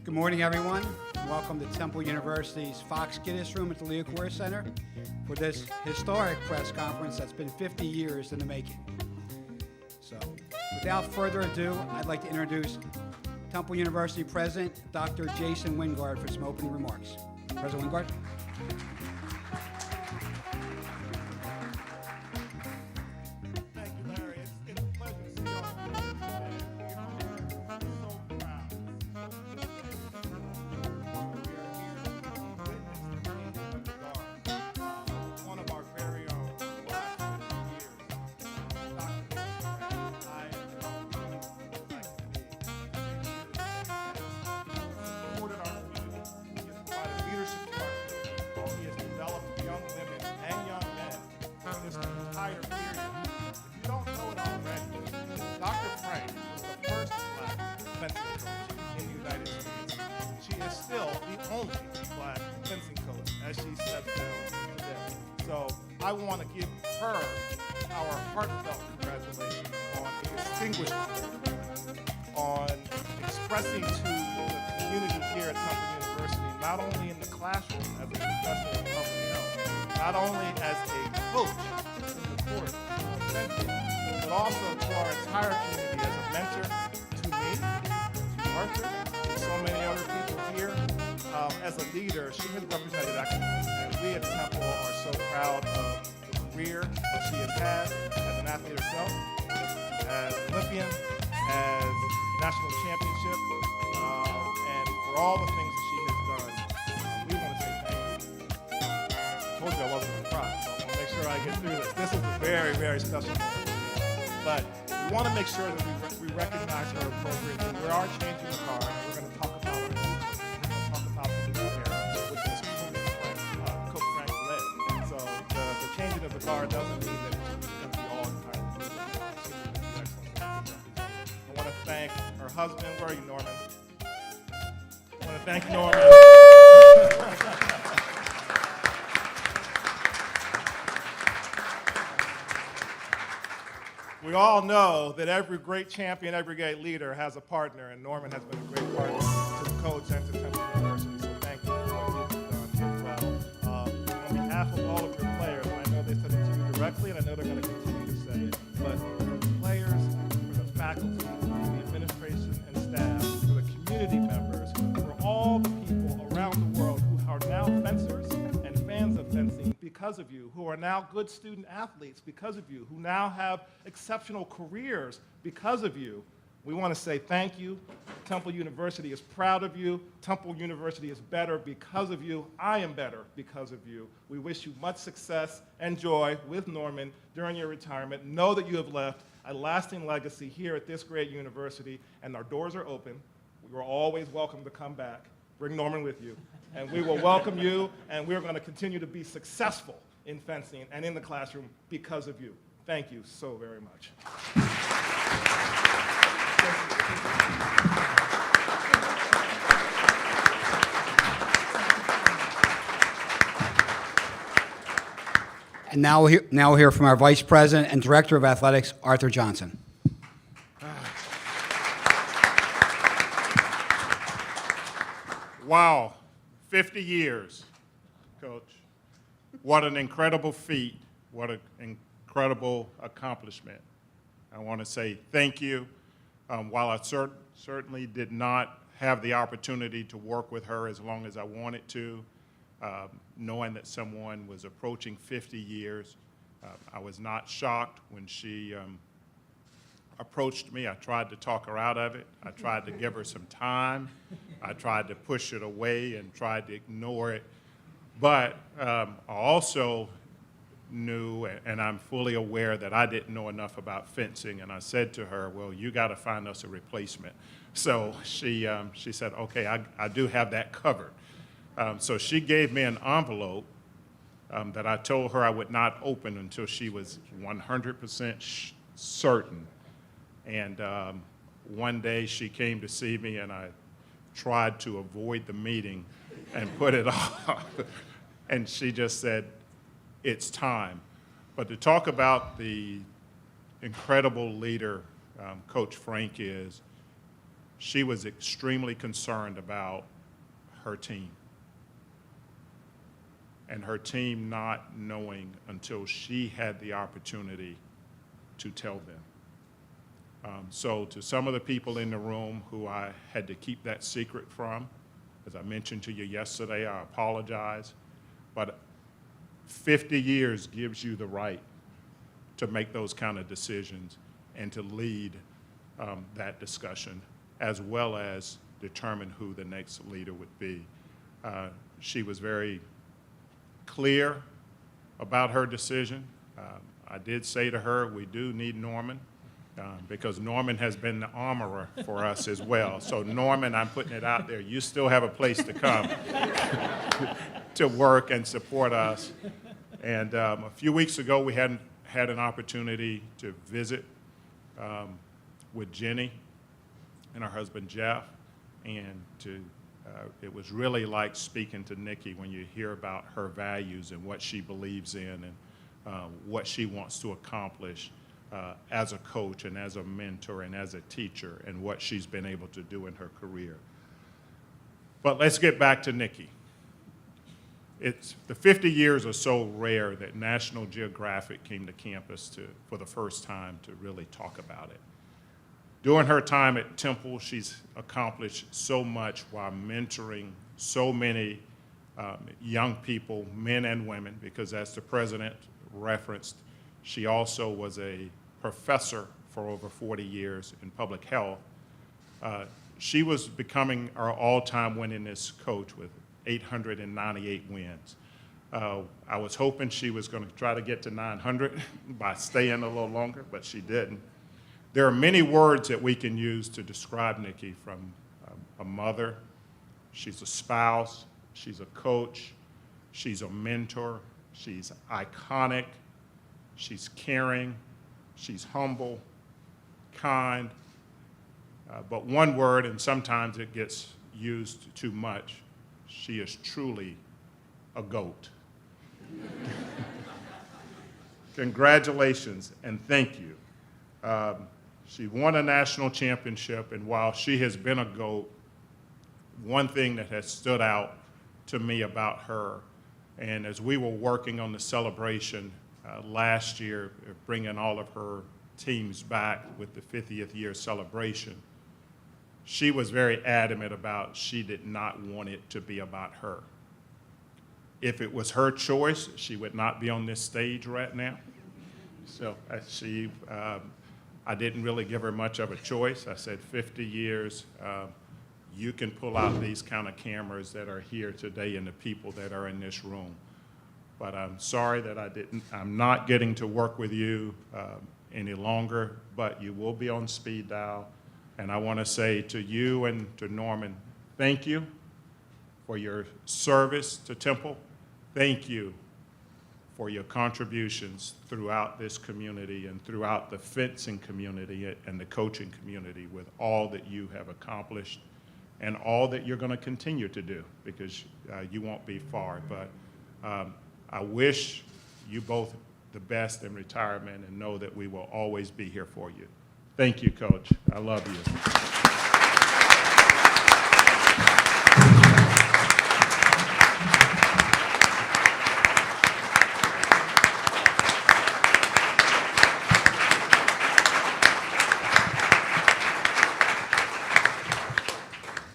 Good morning, everyone. Welcome to Temple University's Fox Gittes Room at the Leo Career Center for this historic press conference that's been 50 years in the making. So, without further ado, I'd like to introduce Temple University President Dr. Jason Wingard for some opening remarks. President Wingard. Thank you, Larry. It's a pleasure to see all of you today. So proud. We are here to witness the changing of the guard. One of our very own for the last 50 years. Dr. I am really like to be. Supported our community. He has provided leadership to our community. He has developed young women and young men for this entire period. If you don't know it already, Dr. Frank was the first black fencing coach in the United States. She is still the only black fencing coach as she steps down today. So I want to give her our heartfelt congratulations on a distinguished career, on expressing to the community here at Temple University, not only in the classroom as a professor of public health, not only as a coach in the court of fencing, but also to our entire community as a mentor to me, to Arthur, to so many other people here. As a leader, she has represented excellence, and we at Temple are so proud of the career that she has had as an athlete herself, as Olympian, as national championship, and for all the things that she has done. We want to say thank you. I told you I wasn't going to cry, so I want to make sure I get through this. This is a very, very special moment for me. But we want to make sure that we recognize her appropriately. We are changing the card. We're going to talk about her. We're going to talk about the new era, which is Coach Frank led. So the changing of the guard doesn't mean that it's going to be all entirely new. She's going to be excellent. I want to thank her husband. Where are you, Norman? I want to thank Norman. We all know that every great champion, every great leader has a partner, and Norman has been a great partner to the coach and to Temple University. So thank you for what you've done as well. On behalf of all of your players, and I know they said it to you directly, and I know they're going to continue to say it, but for the players, for the faculty, for the administration and staff, for the community members, for all the people around the world who are now fencers and fans of fencing because of you, who are now good student athletes because of you, who now have exceptional careers because of you, we want to say thank you. Temple University is proud of you. Temple University is better because of you. I am better because of you. We wish you much success and joy with Norman during your retirement. Know that you have left a lasting legacy here at this great university, and our doors are open. You are always welcome to come back. Bring Norman with you, and we will welcome you, and we're going to continue to be successful in fencing and in the classroom because of you. Thank you so very much. And now we'll hear from our Vice President and Director of Athletics, Arthur Johnson. Wow, 50 years, Coach. What an incredible feat. What an incredible accomplishment. I want to say thank you. While I certainly did not have the opportunity to work with her as long as I wanted to, knowing that someone was approaching 50 years, I was not shocked when she approached me. I tried to talk her out of it. I tried to give her some time. I tried to push it away and tried to ignore it. But I also knew, and I'm fully aware, that I didn't know enough about fencing. And I said to her, well, you got to find us a replacement. So she said, okay, I do have that covered. So she gave me an envelope that I told her I would not open until she was 100% certain. And one day she came to see me, and I tried to avoid the meeting and put it off. And she just said, it's time. But to talk about the incredible leader Coach Frank is, she was extremely concerned about her team. And her team not knowing until she had the opportunity to tell them. So to some of the people in the room who I had to keep that secret from, as I mentioned to you yesterday, I apologize. But 50 years gives you the right to make those kind of decisions and to lead that discussion, as well as determine who the next leader would be. She was very clear about her decision. I did say to her, we do need Norman, because Norman has been the armorer for us as well. So Norman, I'm putting it out there, you still have a place to come to work and support us. And a few weeks ago, we had an opportunity to visit with Jenny and her husband Jeff, and it was really like speaking to Nikki when you hear about her values and what she believes in and what she wants to accomplish as a coach and as a mentor and as a teacher, and what she's been able to do in her career. But let's get back to Nikki. The 50 years are so rare that National Geographic came to campus for the first time to really talk about it. During her time at Temple, she's accomplished so much while mentoring so many young people, men and women, because as the president referenced, she also was a professor for over 40 years in public health. She was becoming our all-time winningest coach with 898 wins. I was hoping she was going to try to get to 900 by staying a little longer, but she didn't. There are many words that we can use to describe Nikki, from a mother, she's a spouse, she's a coach, she's a mentor, she's iconic, she's caring, she's humble, kind, but one word, and sometimes it gets used too much, she is truly a GOAT. Congratulations and thank you. She won a national championship, and while she has been a GOAT, one thing that has stood out to me about her, and as we were working on the celebration last year, bringing all of her teams back with the 50th year celebration, she was very adamant about she did not want it to be about her. If it was her choice, she would not be on this stage right now. So I didn't really give her much of a choice. I said 50 years, you can pull out these kind of cameras that are here today and the people that are in this room. But I'm sorry that I'm not getting to work with you any longer, but you will be on speed dial. And I want to say to you and to Norman, thank you for your service to Temple. Thank you for your contributions throughout this community and throughout the fencing community and the coaching community, with all that you have accomplished and all that you're going to continue to do, because you won't be far. But I wish you both the best in retirement, and know that we will always be here for you. Thank you, Coach. I love you.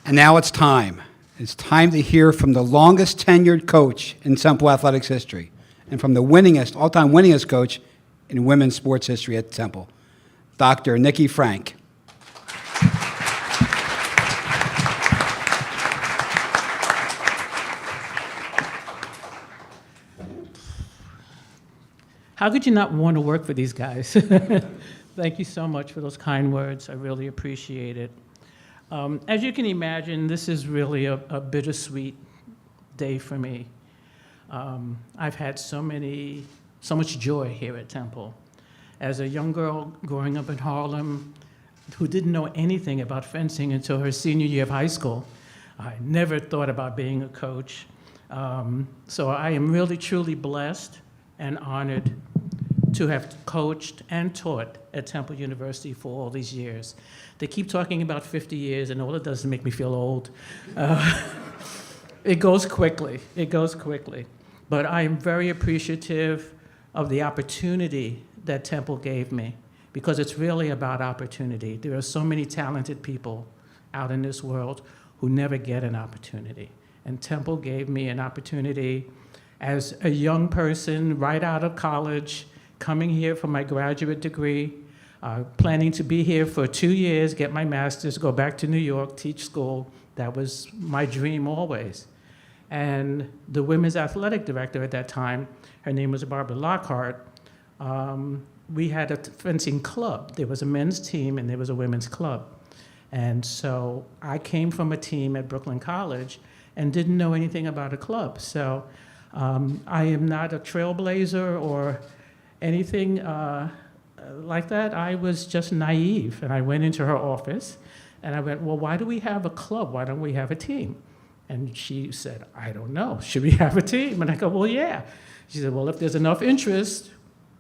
And now it's time. It's time to hear from the longest tenured coach in Temple athletics history, and from the all-time winningest coach in women's sports history at Temple, Dr. Nikki Frank. How could you not want to work for these guys? Thank you so much for those kind words. I really appreciate it. As you can imagine, this is really a bittersweet day for me. I've had so much joy here at Temple. As a young girl growing up in Harlem who didn't know anything about fencing until her senior year of high school, I never thought about being a coach. So I am really, truly blessed and honored to have coached and taught at Temple University for all these years. They keep talking about 50 years, and all it does is make me feel old. It goes quickly. It goes quickly. But I am very appreciative of the opportunity that Temple gave me, because it's really about opportunity. There are so many talented people out in this world who never get an opportunity. And Temple gave me an opportunity as a young person right out of college, coming here for my graduate degree, planning to be here for 2 years, get my master's, go back to New York, teach school. That was my dream always. And the women's athletic director at that time, her name was Barbara Lockhart, we had a fencing club. There was a men's team and there was a women's club. And so I came from a team at Brooklyn College and didn't know anything about a club. So I am not a trailblazer or anything like that. I was just naive. And I went into her office and I went, well, why do we have a club? Why don't we have a team? And she said, I don't know. Should we have a team? And I go, well, yeah. She said, well, if there's enough interest,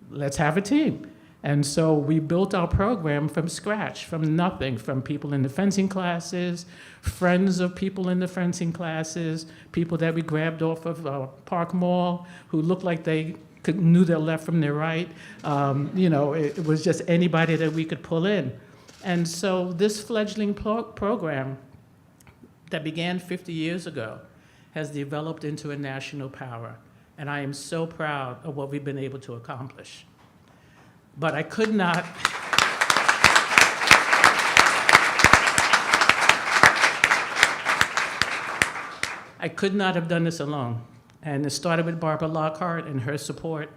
let's have a team. And so we built our program from scratch, from nothing, from people in the fencing classes, friends of people in the fencing classes, people that we grabbed off of Park Mall who looked like they knew their left from their right. It was just anybody that we could pull in. And so this fledgling program that began 50 years ago has developed into a national power. And I am so proud of what we've been able to accomplish. But I could not, have done this alone. And it started with Barbara Lockhart and her support.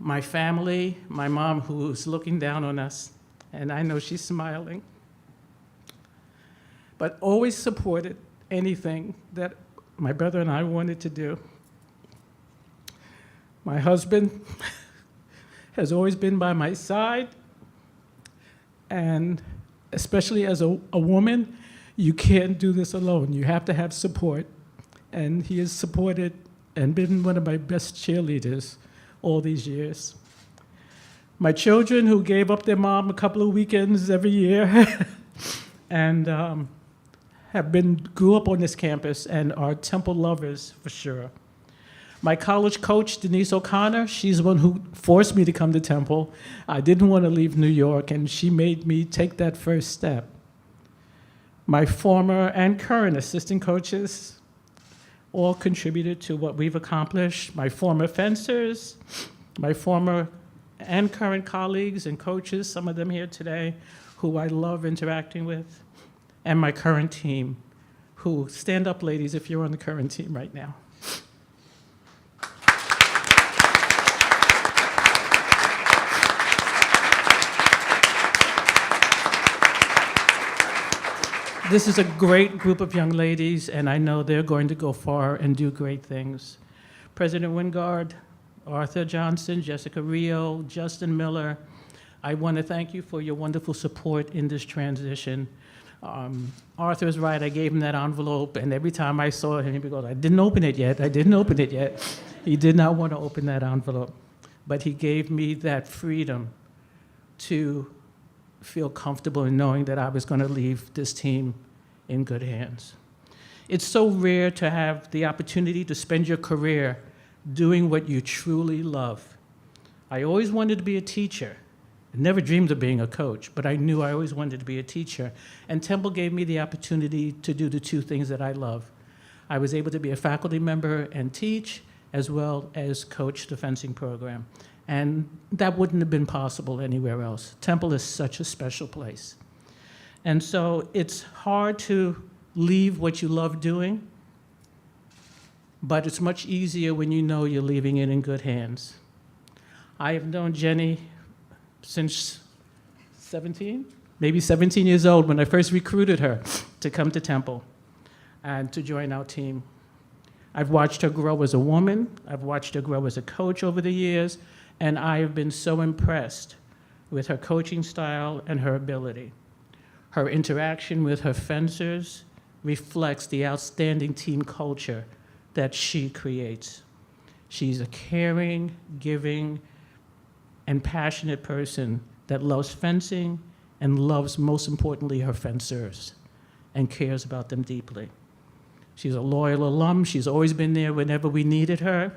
My family, my mom, who's looking down on us, and I know she's smiling, but always supported anything that my brother and I wanted to do. My husband has always been by my side, and especially as a woman, you can't do this alone. You have to have support, and he has supported and been one of my best cheerleaders all these years. My children, who gave up their mom a couple of weekends every year, and grew up on this campus and are Temple lovers for sure. My college coach, Denise O'Connor, she's the one who forced me to come to Temple. I didn't want to leave New York, and she made me take that first step. My former and current assistant coaches all contributed to what we've accomplished. My former fencers, my former and current colleagues and coaches, some of them here today, who I love interacting with, and my current team, who, stand up, ladies, if you're on the current team right now. This is a great group of young ladies, and I know they're going to go far and do great things. President Wingard, Arthur Johnson, Jessica Rio, Justin Miller, I want to thank you for your wonderful support in this transition. Arthur's right, I gave him that envelope, and every time I saw him, he would go, I didn't open it yet. He did not want to open that envelope, but he gave me that freedom to feel comfortable in knowing that I was going to leave this team in good hands. It's so rare to have the opportunity to spend your career doing what you truly love. I always wanted to be a teacher. I never dreamed of being a coach, but I knew I always wanted to be a teacher. And Temple gave me the opportunity to do the two things that I love. I was able to be a faculty member and teach, as well as coach the fencing program. And that wouldn't have been possible anywhere else. Temple is such a special place. And so it's hard to leave what you love doing, but it's much easier when you know you're leaving it in good hands. I have known Jenny since 17, maybe 17 years old, when I first recruited her to come to Temple and to join our team. I've watched her grow as a woman. I've watched her grow as a coach over the years. And I have been so impressed with her coaching style and her ability. Her interaction with her fencers reflects the outstanding team culture that she creates. She's a caring, giving, and passionate person that loves fencing and loves, most importantly, her fencers and cares about them deeply. She's a loyal alum. She's always been there whenever we needed her.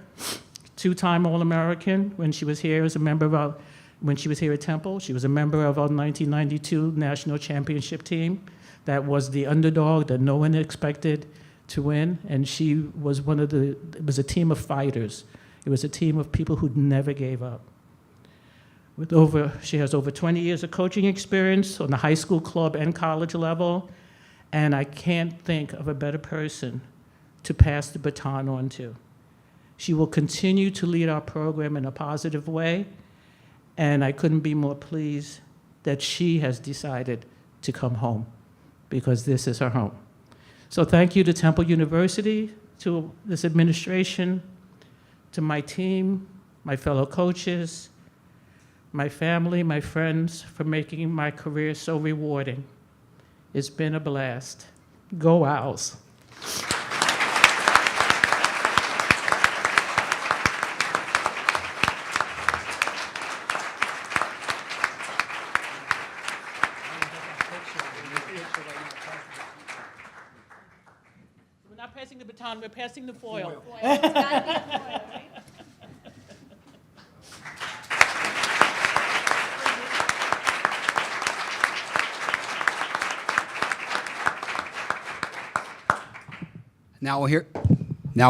Two-time All-American when she was here as a member of our, when she was here at Temple. She was a member of our 1992 national championship team that was the underdog that no one expected to win, and she was it was a team of fighters. It was a team of people who never gave up. She has over 20 years of coaching experience on the high school, club, and college level, and I can't think of a better person to pass the baton on to. She will continue to lead our program in a positive way, and I couldn't be more pleased that she has decided to come home, because this is her home. So thank you to Temple University, to this administration, to my team, my fellow coaches, my family, my friends, for making my career so rewarding. It's been a blast. Go Owls. We're not passing the baton, we're passing the foil. Now we'll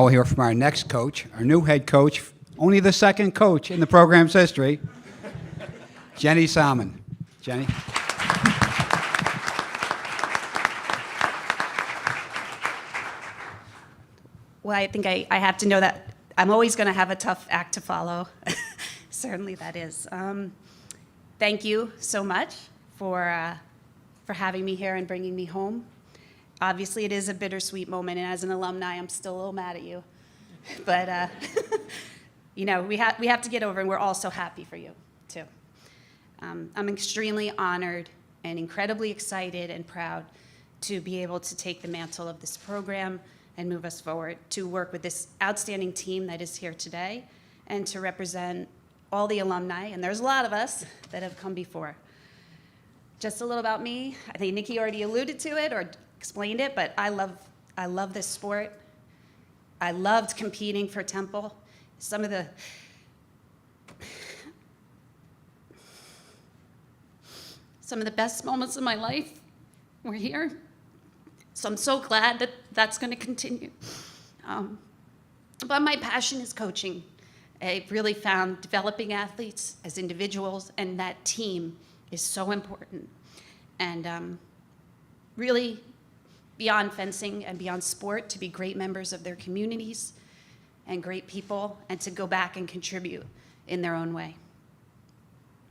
hear from our next coach, our new head coach, only the second coach in the program's history, Jenny Salmon. Jenny. Well, I think I have to know that I'm always going to have a tough act to follow. Certainly that is. Thank you so much for having me here and bringing me home. Obviously, it is a bittersweet moment, and as an alumni, I'm still a little mad at you. But, you know, we have to get over, and we're all so happy for you, too. I'm extremely honored and incredibly excited and proud to be able to take the mantle of this program and move us forward, to work with this outstanding team that is here today, and to represent all the alumni, and there's a lot of us that have come before. Just a little about me. I think Nikki already alluded to it or explained it, but I love this sport. I loved competing for Temple. Some of the best moments of my life were here. So I'm so glad that that's going to continue. But my passion is coaching. I've really found developing athletes as individuals, and that team is so important. And really, beyond fencing and beyond sport, to be great members of their communities and great people, and to go back and contribute in their own way.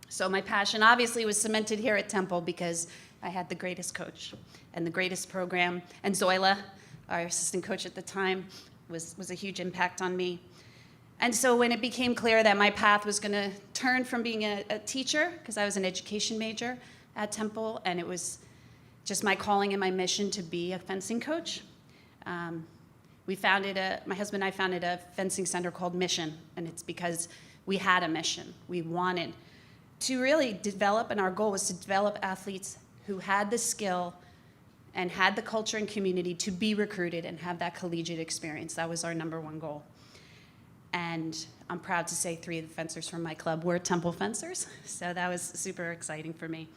So my passion obviously was cemented here at Temple because I had the greatest coach and the greatest program. And Zoila, our assistant coach at the time, was a huge impact on me. And so when it became clear that my path was going to turn from being a teacher, because I was an education major at Temple, and it was just my calling and my mission to be a fencing coach, my husband and I founded a fencing center called Mission, and it's because we had a mission. We wanted to really develop, and our goal was to develop athletes who had the skill and had the culture and community to be recruited and have that collegiate experience. That was our number one goal. And I'm proud to say 3 of the fencers from my club were Temple fencers, so that was super exciting for me.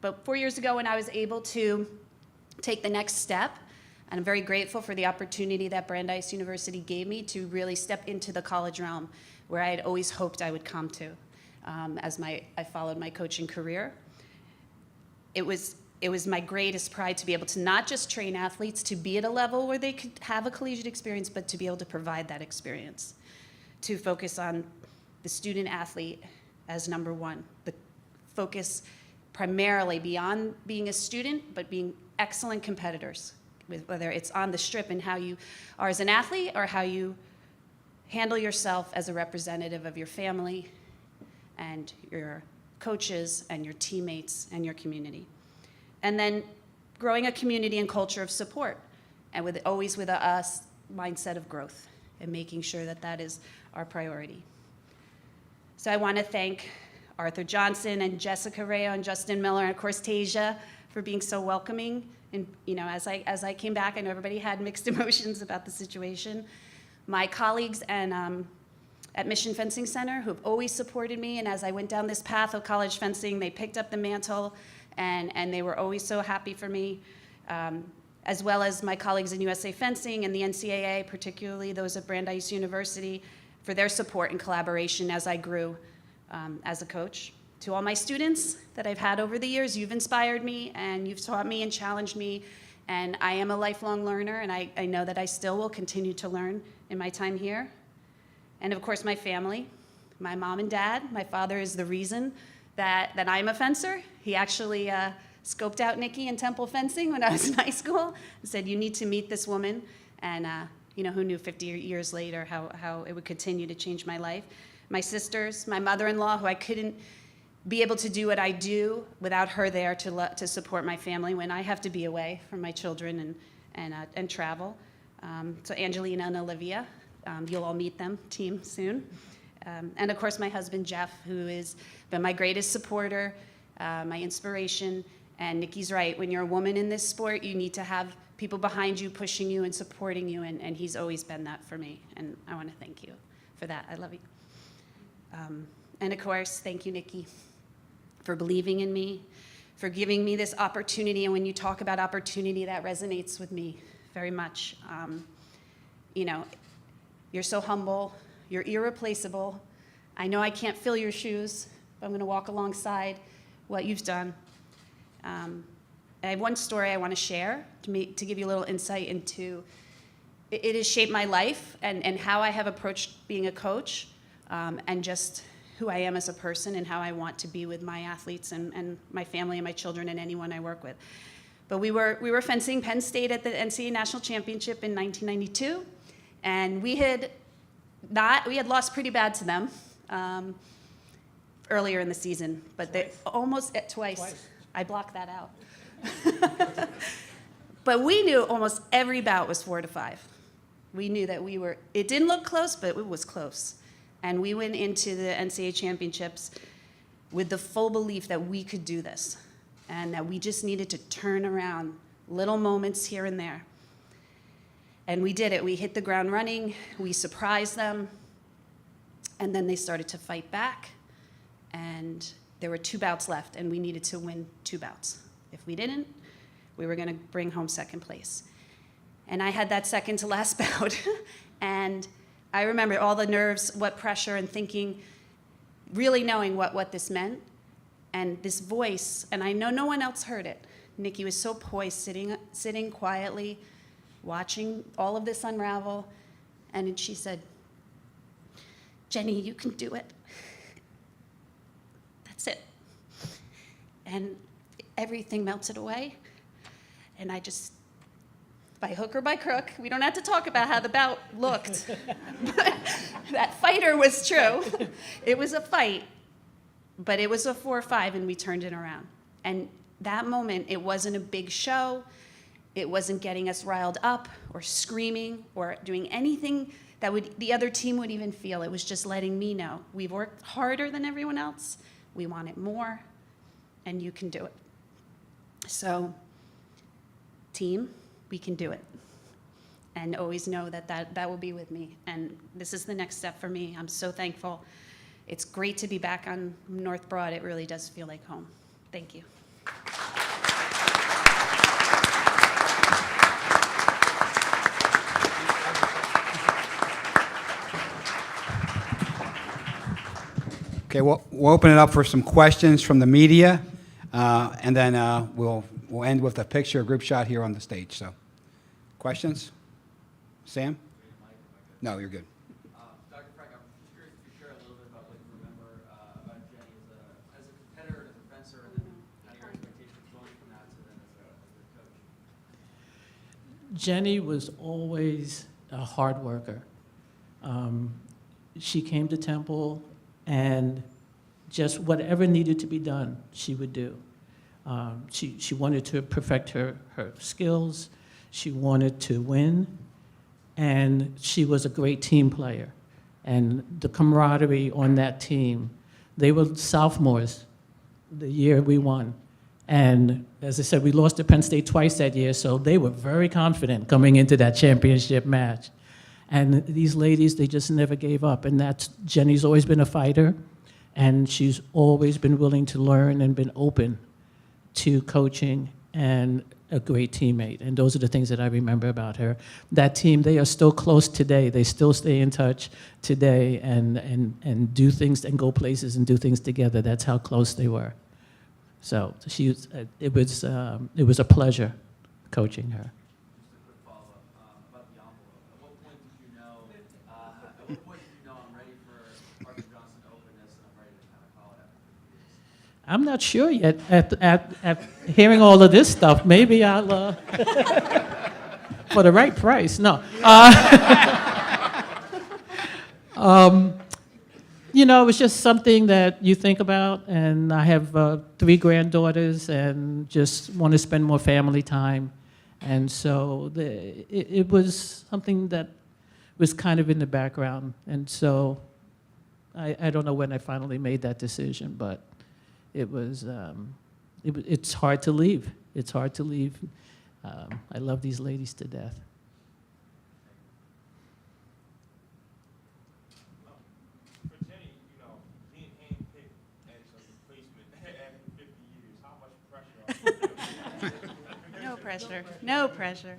But 4 years ago, when I was able to take the next step, and I'm very grateful for the opportunity that Brandeis University gave me to really step into the college realm, where I had always hoped I would come to as I followed my coaching career. It was my greatest pride to be able to not just train athletes to be at a level where they could have a collegiate experience, but to be able to provide that experience, to focus on the student athlete as number one, the focus primarily beyond being a student, but being excellent competitors, whether it's on the strip and how you are as an athlete or how you handle yourself as a representative of your family and your coaches and your teammates and your community. And then growing a community and culture of support, and always with a mindset of growth and making sure that that is our priority. So I want to thank Arthur Johnson and Jessica Rayo and Justin Miller, and of course Tasia, for being so welcoming. And as I came back, I know everybody had mixed emotions about the situation. My colleagues and at Mission Fencing Center, who have always supported me, and as I went down this path of college fencing, they picked up the mantle, and they were always so happy for me, as well as my colleagues in USA Fencing and the NCAA, particularly those at Brandeis University, for their support and collaboration as I grew as a coach. To all my students that I've had over the years, you've inspired me, and you've taught me and challenged me, and I am a lifelong learner, and I know that I still will continue to learn in my time here. And of course, my family, my mom and dad. My father is the reason that I'm a fencer. He actually scoped out Nikki in Temple Fencing when I was in high school and said, you need to meet this woman. And who knew 50 years later how it would continue to change my life. My sisters, my mother-in-law, who I couldn't be able to do what I do without her there to support my family when I have to be away from my children and travel. So Angelina and Olivia. You'll all meet them, team, soon. And of course, my husband, Jeff, who has been my greatest supporter, my inspiration. And Nikki's right, when you're a woman in this sport, you need to have people behind you, pushing you and supporting you, and he's always been that for me. And I want to thank you for that. I love you. And of course, thank you, Nikki, for believing in me, for giving me this opportunity. And when you talk about opportunity, that resonates with me very much. You're so humble, you're irreplaceable. I know I can't fill your shoes, but I'm gonna walk alongside what you've done. I have one story I wanna share to give you a little insight into, it has shaped my life and how I have approached being a coach, and just who I am as a person and how I want to be with my athletes and my family and my children and anyone I work with. But we were fencing Penn State at the NCAA National Championship in 1992. And we had lost pretty bad to them earlier in the season, but they almost twice. I blocked that out. But we knew almost every bout was 4-5. We knew that it didn't look close, but it was close. And we went into the NCAA championships with the full belief that we could do this and that we just needed to turn around little moments here and there. And we did it. We hit the ground running. We surprised them. And then they started to fight back. And there were 2 bouts left, and we needed to win 2 bouts. If we didn't, we were going to bring home second place. And I had that second to last bout. And I remember all the nerves, what pressure, and thinking, really knowing what this meant. And this voice, and I know no one else heard it. Nikki was so poised, sitting quietly, watching all of this unravel, and she said, Jenny, you can do it. That's it. And everything melted away, and I just, by hook or by crook, we don't have to talk about how the bout looked, but that fighter was true. It was a fight, but it was a 4-5, and we turned it around. And that moment, it wasn't a big show. It wasn't getting us riled up or screaming or doing anything that the other team would even feel. It was just letting me know we've worked harder than everyone else. We want it more, and you can do it. So, team, we can do it. And always know that will be with me. And this is the next step for me. I'm so thankful. It's great to be back on North Broad. It really does feel like home. Thank you. Okay, we'll open it up for some questions from the media, and then we'll end with a picture, a group shot here on the stage. So, questions? Sam? No, you're good. Dr. Frank, I'm just curious if you share a little bit about what you remember about Jenny as a competitor and as a fencer, and then kind of your expectations going from that to then as a coach. Jenny was always a hard worker. She came to Temple, and just whatever needed to be done, she would do. She wanted to perfect her skills. She wanted to win, and she was a great team player. And the camaraderie on that team They were sophomores the year we won. And as I said, we lost to Penn State twice that year, so they were very confident coming into that championship match. And these ladies, they just never gave up. And that's, Jenny's always been a fighter, and she's always been willing to learn and been open to coaching and a great teammate. And those are the things that I remember about her. That team, they are still close today. They still stay in touch today and do things and go places and do things together. That's how close they were. So it was a pleasure coaching her. Just a quick follow-up about the envelope. At what point did you know I'm ready for Arthur Johnson openness and I'm ready to kind of call it after 50 years? I'm not sure yet. At hearing all of this stuff, maybe I'll, for the right price, no. You know, it's just something that you think about, and I have 3 granddaughters and just want to spend more family time. And so it was something that was kind of in the background. And so I don't know when I finally made that decision, but it was, it's hard to leave. It's hard to leave. I love these ladies to death. For Jenny, you know, being handpicked as a replacement after 50 years, how much pressure are you? No pressure, no pressure.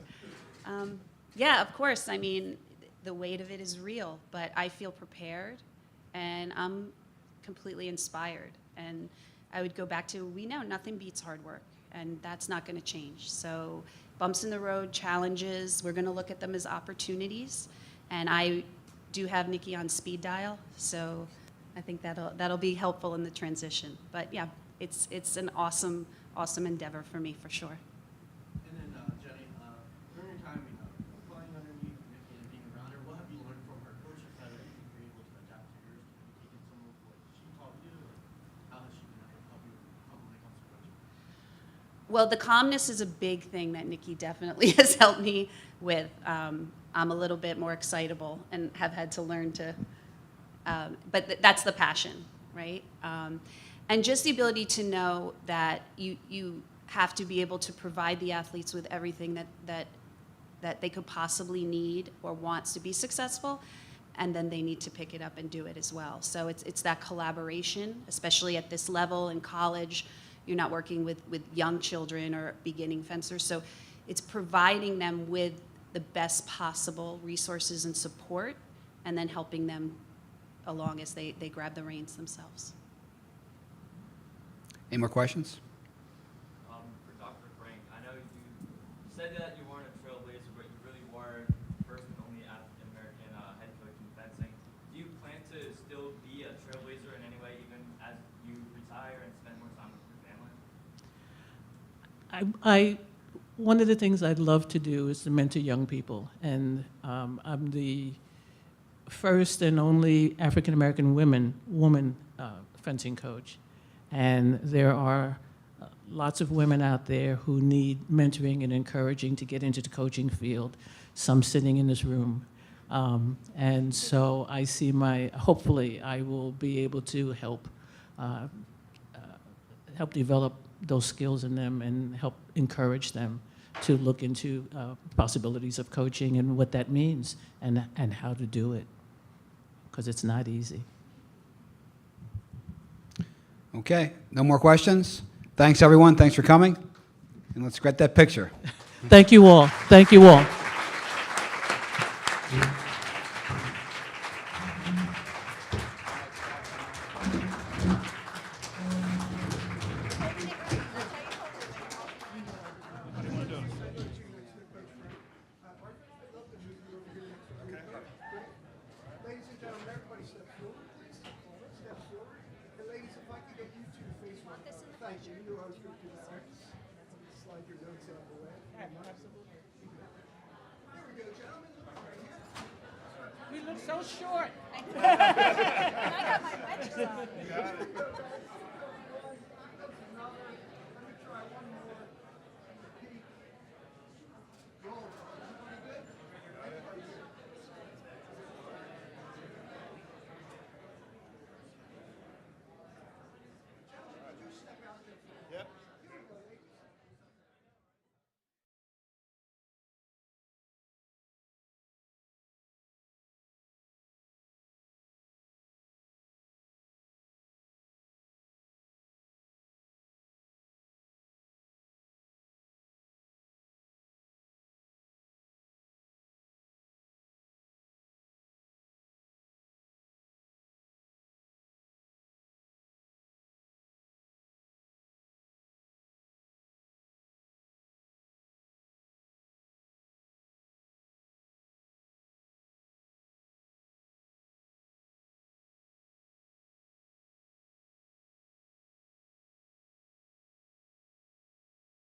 Yeah, of course, I mean, the weight of it is real, but I feel prepared, and I'm completely inspired. And I would go back to, we know nothing beats hard work, and that's not going to change. So bumps in the road, challenges, we're going to look at them as opportunities. And I do have Nikki on speed dial, so I think that'll be helpful in the transition. But yeah, it's an awesome endeavor for me, for sure. And then, Jenny, during your time, playing underneath Nikki and being around her, what have you learned from her coaching side that you were able to adapt to yours? Have you taken some of what she taught you, or how has she been able to help you when it comes to coaching? Well, the calmness is a big thing that Nikki definitely has helped me with. I'm a little bit more excitable and have had to learn to, but that's the passion, right? And just the ability to know that you have to be able to provide the athletes with everything that they could possibly need or wants to be successful, and then they need to pick it up and do it as well. So it's that collaboration, especially at this level in college. You're not working with young children or beginning fencers, so it's providing them with the best possible resources and support, and then helping them along as they grab the reins themselves. Any more questions? For Dr. Frank, I know you said that you weren't a trailblazer, but you really were first and only African American head coach in fencing. Do you plan to still be a trailblazer in any way, even as you retire and spend more time with your family? One of the things I'd love to do is to mentor young people, and I'm the first and only African American woman fencing coach, and there are lots of women out there who need mentoring and encouraging to get into the coaching field. Some sitting in this room, and so I see hopefully I will be able to help develop those skills in them and help encourage them to look into possibilities of coaching and what that means and how to do it, because it's not easy. Okay, no more questions? Thanks, everyone. Thanks for coming. And let's get that picture. Thank you all. Thank you all. Ladies and gentlemen, everybody step forward, please. Step forward. And ladies, if I could get you two to face one another. Thank you. You knew I was going to do that. Slide your notes out of the way. There we go, gentlemen. Look right here. We look so short. There we go.